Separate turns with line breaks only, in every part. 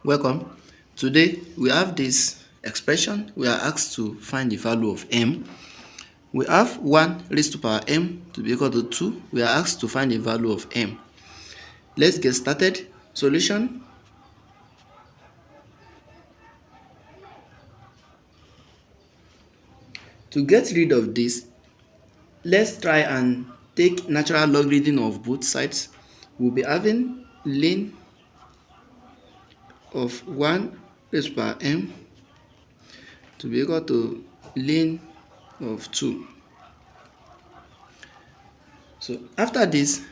Welcome. Today we have this expression. We are asked to find the value of m. We have 1 raised to power m to be equal to 2. We are asked to find the value of m. Let's get started. Solution. To get rid of this, let's try and take natural logarithm of both sides. We'll be having ln of 1 raised to power m to be equal to ln of 2. So after this,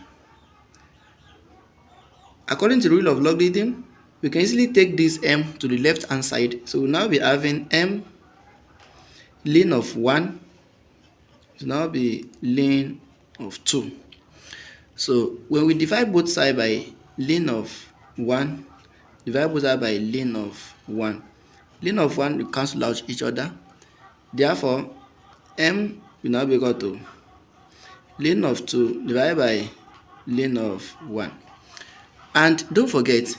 according to the rule of logarithm, we can easily take this m to the left hand side. So we'll now be having m ln of 1 to now be ln of 2. So when we divide both sides by ln of 1, divide both sides by ln of 1. Ln of 1 will cancel out each other. Therefore, m will now be equal to ln of 2 divided by ln of 1. And don't forget,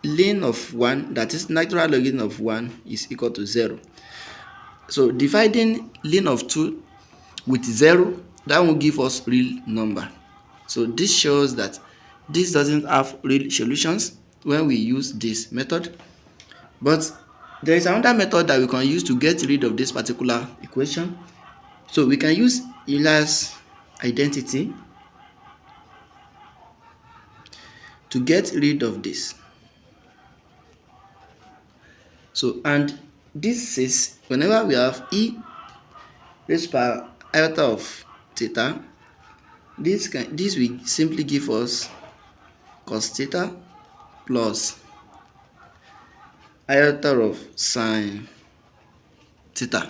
ln of 1, that is natural logarithm of 1, is equal to 0. So dividing ln of 2 with 0, that will give us real number. So this shows that this doesn't have real solutions when we use this method. But there is another method that we can use to get rid of this particular equation. So we can use Euler's identity to get rid of this. So, and this says whenever we have e raised to power iota of theta, this will simply give us cos theta plus iota of sine theta.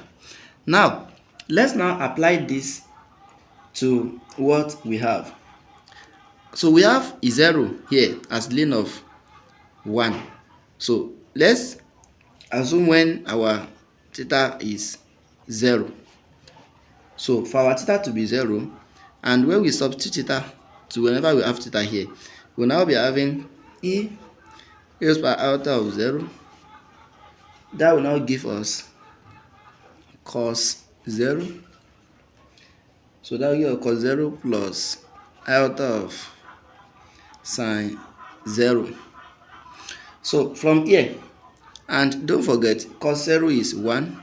Now, let's now apply this to what we have. So we have a 0 here as ln of 1. So let's assume when our theta is 0. So for our theta to be 0, and when we substitute theta to whenever we have theta here, we'll now be having e raised by iota of 0. That will now give us cos 0. So that will give us cos 0 plus iota of sine 0. So from here, and don't forget, cos 0 is 1.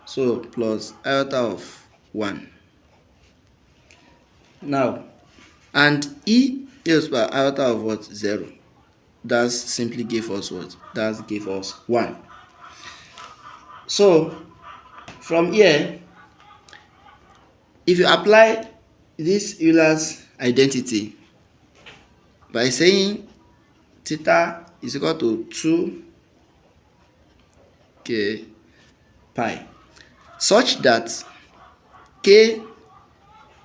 So plus iota of 1. Now, and e raised by iota of what? 0. That simply give us what? That give us 1. So from here, if you apply this Euler's identity by saying theta is equal to 2k pi, such that k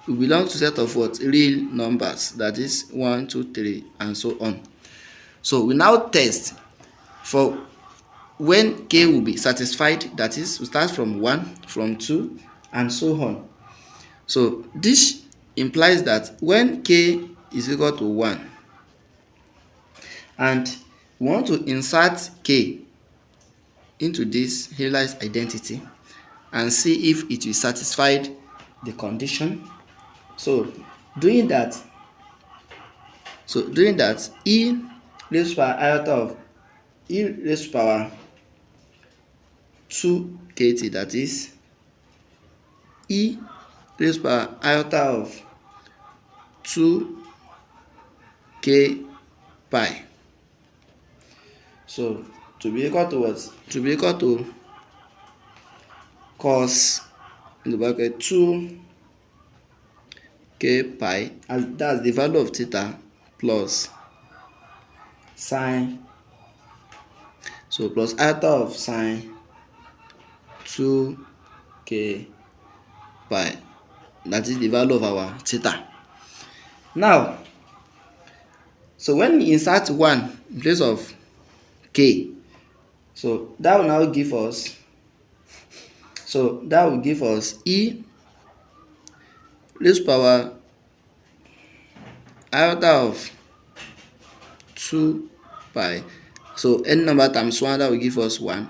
will belong to set of what? Real numbers, that is 1, 2, 3, and so on. So we now test for when k will be satisfied, that is, we start from 1, from 2, and so on. So this implies that when k is equal to 1, and we want to insert k into this Euler's identity and see if it will satisfy the condition. So doing that, e raised to power iota of e raised to power 2kt, that is e raised to power iota of 2k pi. So to be equal to what? To be equal to cos in the bracket 2k pi, and that's the value of theta, plus sine, so plus iota of sine 2k pi, that is the value of our theta. Now, so when we insert 1 in place of k, so that will now give us, e raised to power iota of 2 pi. So any number times 1, that will give us 1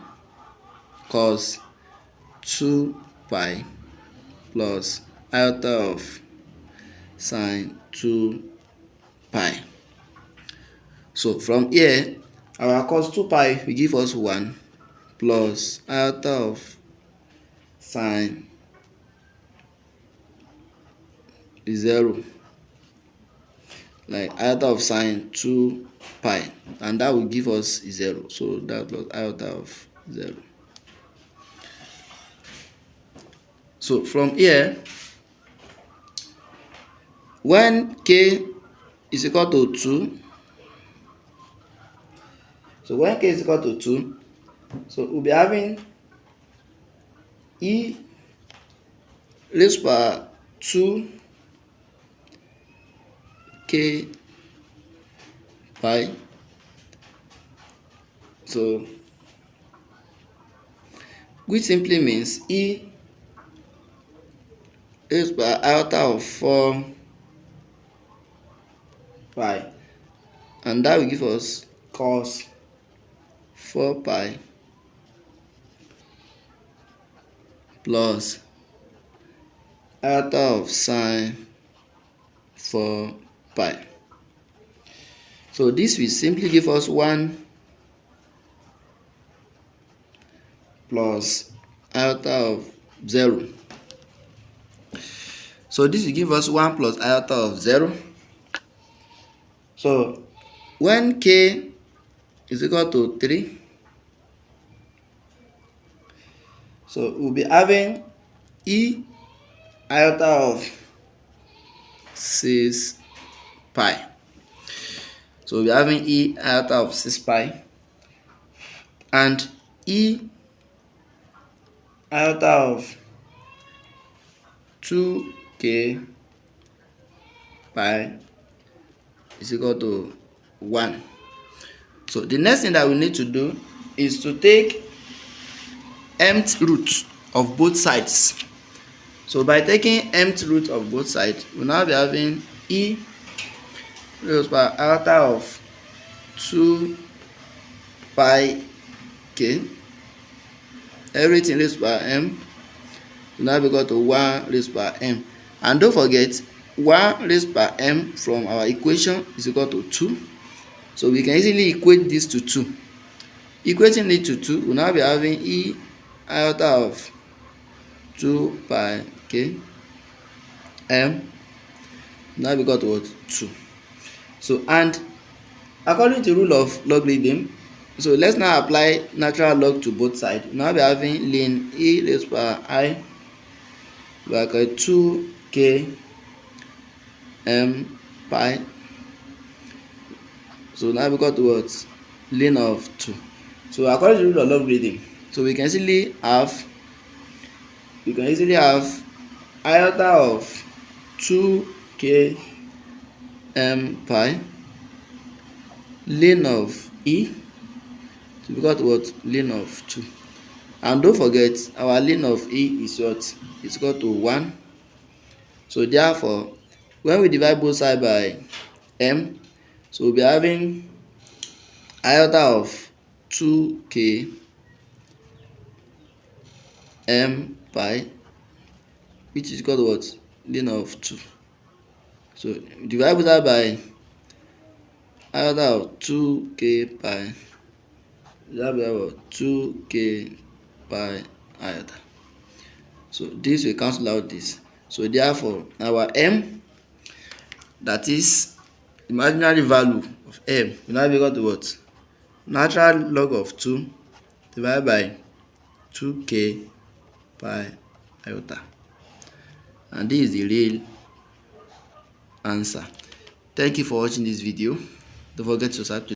cos 2 pi plus iota of sine 2 pi. So from here, our cos 2 pi will give us 1 plus iota of sine 0, like iota of sine 2 pi, and that will give us 0. So that plus iota of 0. So from here, when k is equal to 2, so when k is equal to 2, so we'll be having e raised by 2k pi. So which simply means e raised by iota of 4 pi, and that will give us cos 4 pi plus iota of sine 4 pi. So this will simply give us 1 plus iota of 0. So this will give us 1 plus iota of 0. So when k is equal to 3, so we'll be having e iota of 6 pi. So we'll be having e iota of 6 pi and e iota of 2k pi is equal to 1. So the next thing that we need to do is to take mth root of both sides. So by taking mth root of both sides, we'll now be having e raised by iota of 2 pi k, everything raised by m, will now be equal to 1 raised by m. And don't forget, 1 raised by m from our equation is equal to 2. So we can easily equate this to 2. Equating it to 2, we'll now be having e iota of 2 pi k m now be equal to what? 2. So and according to rule of logarithm, so let's now apply natural log to both sides. We'll now be having ln e raised by I like 2k m pi. So now we got to what? Ln of 2. So according to the rule of logarithm, so we can easily have iota of 2k m pi ln of e to be equal to what? Ln of 2. And don't forget, our ln of e is what? Is equal to 1. So therefore, when we divide both sides by m, so we'll be having iota of 2k m pi, which is equal to what? Ln of 2. So divide both sides by iota of 2k pi, that will be about 2k pi iota. So this will cancel out this. So therefore, our m, that is imaginary value of m, will now be equal to what? Natural log of 2 divided by 2k pi iota. And this is the real answer. Thank you for watching this video. Don't forget to subscribe to